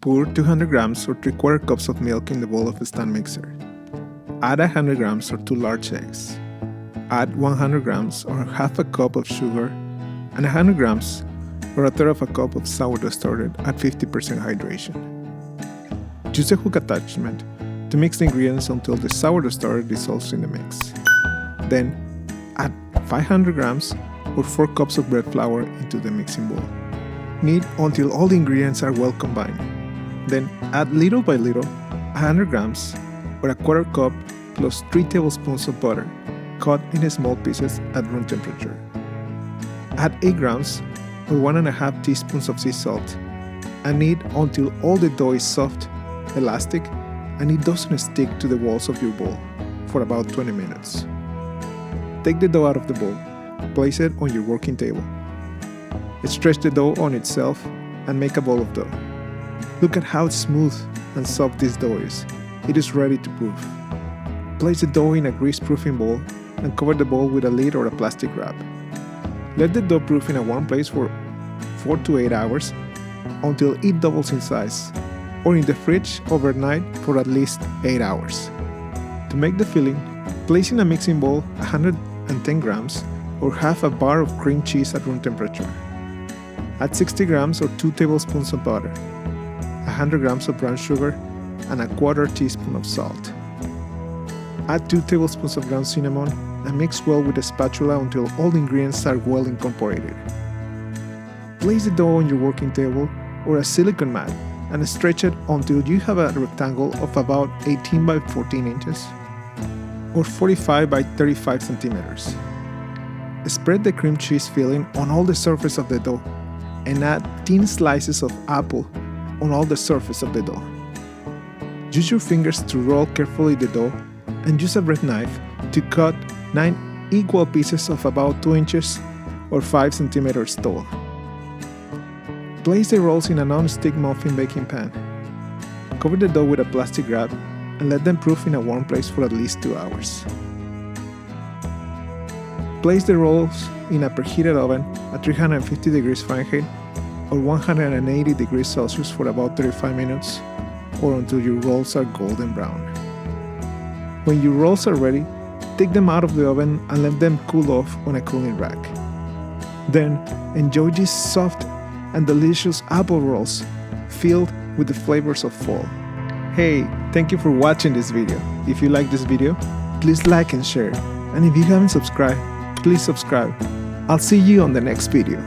Pour 200 grams or 3/4 cups of milk in the bowl of a stand mixer. Add 100 grams or 2 large eggs. Add 100 grams or half a cup of sugar and 100 grams or a third of a cup of sourdough starter at 50% hydration. Use a hook attachment to mix the ingredients until the sourdough starter dissolves in the mix. Then, add 500 grams or 4 cups of bread flour into the mixing bowl. Knead until all the ingredients are well combined. Then, add little by little 100 grams or a 1/4 cup plus 3 tablespoons of butter cut in small pieces at room temperature. Add 8 grams or 1.5 teaspoons of sea salt and knead until all the dough is soft, elastic, and it doesn't stick to the walls of your bowl for about 20 minutes. Take the dough out of the bowl, place it on your working table. Stretch the dough on itself and make a ball of dough. Look at how smooth and soft this dough is. It is ready to proof. Place the dough in a grease-proofing bowl and cover the bowl with a lid or a plastic wrap. Let the dough proof in a warm place for 4 to 8 hours until it doubles in size, or in the fridge overnight for at least 8 hours. To make the filling, place in a mixing bowl 110 grams or half a bar of cream cheese at room temperature. Add 60 grams or 2 tablespoons of butter, 100 grams of brown sugar, and a 1/4 teaspoon of salt. Add 2 tablespoons of ground cinnamon and mix well with a spatula until all the ingredients are well incorporated. Place the dough on your working table or a silicone mat and stretch it until you have a rectangle of about 18 by 14 inches or 45 by 35 centimeters. Spread the cream cheese filling on all the surface of the dough and add thin slices of apple on all the surface of the dough. Use your fingers to roll carefully the dough and use a bread knife to cut 9 equal pieces of about 2 inches or 5 centimeters tall. Place the rolls in a non-stick muffin baking pan. Cover the dough with a plastic wrap and let them proof in a warm place for at least 2 hours. Place the rolls in a preheated oven at 350 degrees Fahrenheit or 180 degrees Celsius for about 35 minutes or until your rolls are golden brown. When your rolls are ready, take them out of the oven and let them cool off on a cooling rack. Then, enjoy these soft and delicious apple rolls filled with the flavors of fall. Hey, thank you for watching this video. If you like this video, please like and share. And if you haven't subscribed, please subscribe. I'll see you on the next video.